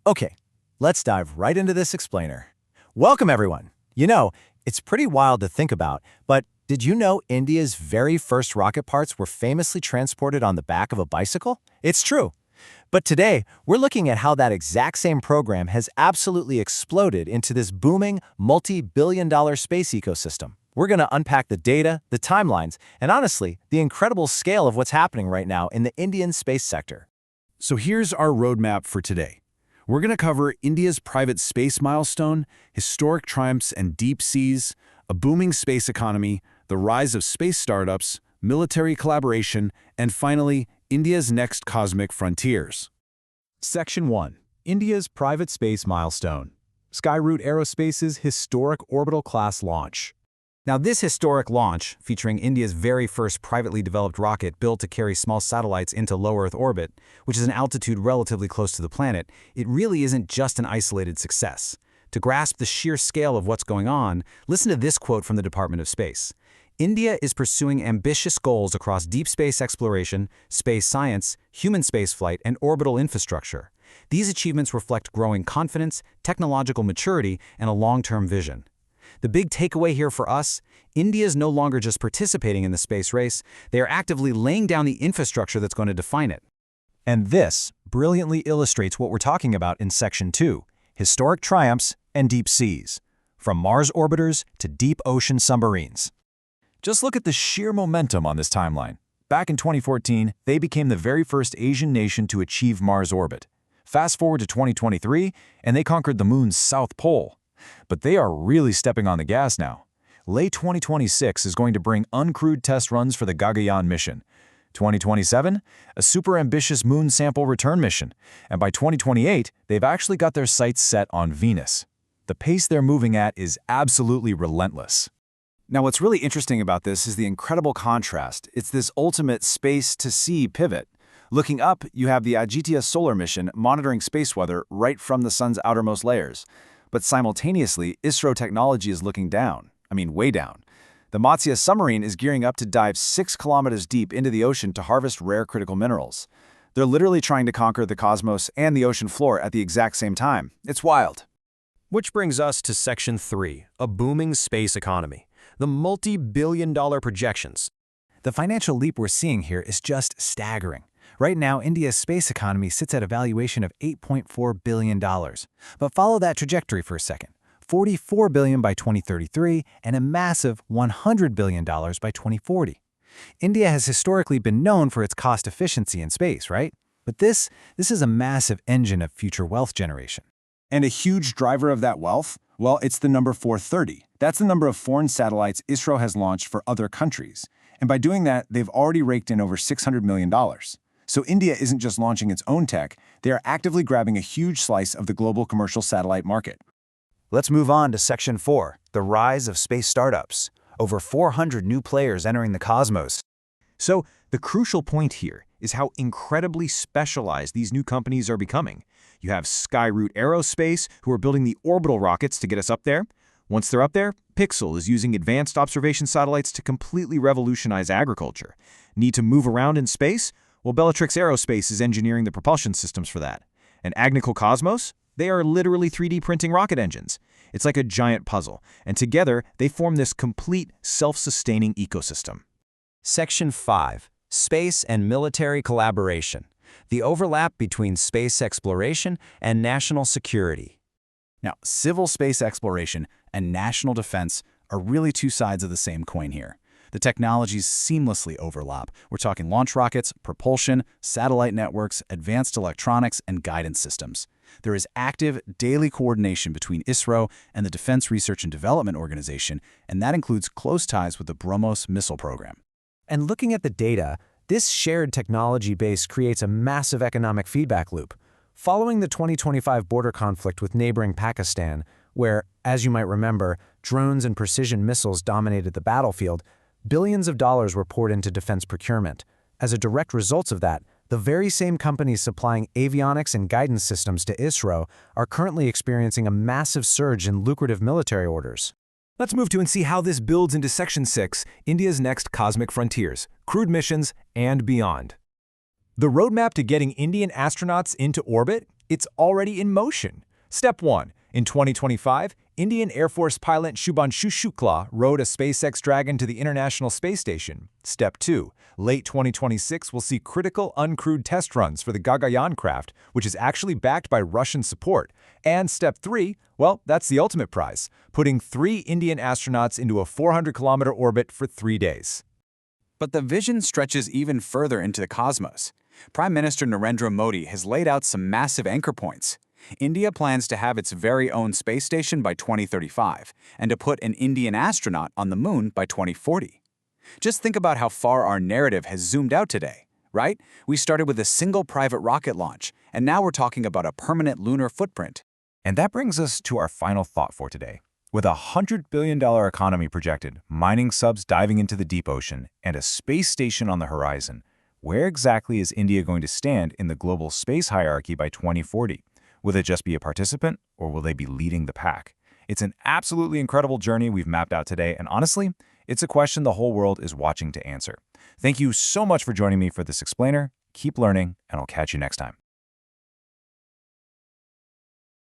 Okay, let's dive right into this explainer. Welcome, everyone. It's pretty wild to think about, but did you know India's very first rocket parts were famously transported on the back of a bicycle? It's true. But today, we're looking at how that exact same program has absolutely exploded into this booming, multi-billion-dollar space ecosystem. We're going to unpack the data, the timelines, and honestly, the incredible scale of what's happening right now in the Indian space sector. So here's our roadmap for today. We're going to cover India's private space milestone, historic triumphs and deep seas, a booming space economy, the rise of space startups, military collaboration, and finally, India's next cosmic frontiers. Section 1. India's private space milestone. Skyroot Aerospace's historic orbital class launch. Now, this historic launch, featuring India's very first privately developed rocket built to carry small satellites into low Earth orbit, which is an altitude relatively close to the planet, it really isn't just an isolated success. To grasp the sheer scale of what's going on, listen to this quote from the Department of Space. India is pursuing ambitious goals across deep space exploration, space science, human spaceflight, and orbital infrastructure. These achievements reflect growing confidence, technological maturity, and a long-term vision. The big takeaway here for us, India is no longer just participating in the space race, they are actively laying down the infrastructure that's going to define it. And this brilliantly illustrates what we're talking about in Section 2, historic triumphs and deep seas, from Mars orbiters to deep ocean submarines. Just look at the sheer momentum on this timeline. Back in 2014, they became the very first Asian nation to achieve Mars orbit. Fast forward to 2023, and they conquered the moon's south pole. But they are really stepping on the gas now. Late 2026 is going to bring uncrewed test runs for the Gaganyaan mission. 2027, a super ambitious moon sample return mission. And by 2028, they've actually got their sights set on Venus. The pace they're moving at is absolutely relentless. Now, what's really interesting about this is the incredible contrast. It's this ultimate space-to-sea pivot. Looking up, you have the Aditya solar mission monitoring space weather right from the sun's outermost layers. But simultaneously, ISRO technology is looking down. Way down. The Matsya submarine is gearing up to dive 6 kilometers deep into the ocean to harvest rare critical minerals. They're literally trying to conquer the cosmos and the ocean floor at the exact same time. It's wild. Which brings us to Section 3, a booming space economy. The multi-billion-dollar projections. The financial leap we're seeing here is just staggering. Right now, India's space economy sits at a valuation of $8.4 billion. But follow that trajectory for a second. $44 billion by 2033 and a massive $100 billion by 2040. India has historically been known for its cost efficiency in space, right? But this is a massive engine of future wealth generation. And a huge driver of that wealth? Well, it's the number 430. That's the number of foreign satellites ISRO has launched for other countries. And by doing that, they've already raked in over $600 million. So India isn't just launching its own tech, they are actively grabbing a huge slice of the global commercial satellite market. Let's move on to Section 4, the rise of space startups. Over 400 new players entering the cosmos. So, the crucial point here is how incredibly specialized these new companies are becoming. You have Skyroot Aerospace, who are building the orbital rockets to get us up there. Once they're up there, Pixel is using advanced observation satellites to completely revolutionize agriculture. Need to move around in space? Well, Bellatrix Aerospace is engineering the propulsion systems for that. And Agnico Cosmos? They are literally 3D printing rocket engines. It's like a giant puzzle, and together they form this complete, self-sustaining ecosystem. Section 5. Space and military collaboration. The overlap between space exploration and national security. Now, civil space exploration and national defense are really two sides of the same coin here. The technologies seamlessly overlap. We're talking launch rockets, propulsion, satellite networks, advanced electronics, and guidance systems. There is active, daily coordination between ISRO and the Defense Research and Development Organization, and that includes close ties with the BrahMos missile program. And looking at the data, this shared technology base creates a massive economic feedback loop. Following the 2025 border conflict with neighboring Pakistan, where, as you might remember, drones and precision missiles dominated the battlefield, billions of dollars were poured into defense procurement. As a direct result of that, the very same companies supplying avionics and guidance systems to ISRO are currently experiencing a massive surge in lucrative military orders. Let's move to and see how this builds into Section 6, India's next cosmic frontiers, crewed missions, and beyond. The roadmap to getting Indian astronauts into orbit It's already in motion. Step 1. In 2025, Indian Air Force pilot Shubhanshu Shukla rode a SpaceX Dragon to the International Space Station. Step 2. Late 2026 will see critical uncrewed test runs for the Gaganyaan craft, which is actually backed by Russian support. And Step 3, well, that's the ultimate prize, putting 3 Indian astronauts into a 400-kilometer orbit for 3 days. But the vision stretches even further into the cosmos. Prime Minister Narendra Modi has laid out some massive anchor points. India plans to have its very own space station by 2035 and to put an Indian astronaut on the moon by 2040. Just think about how far our narrative has zoomed out today, right? We started with a single private rocket launch, and now we're talking about a permanent lunar footprint. And that brings us to our final thought for today. With a $100 billion economy projected, mining subs diving into the deep ocean, and a space station on the horizon, where exactly is India going to stand in the global space hierarchy by 2040? Will it just be a participant, or will they be leading the pack? It's an absolutely incredible journey we've mapped out today, and honestly, it's a question the whole world is watching to answer. Thank you so much for joining me for this explainer. Keep learning, and I'll catch you next time.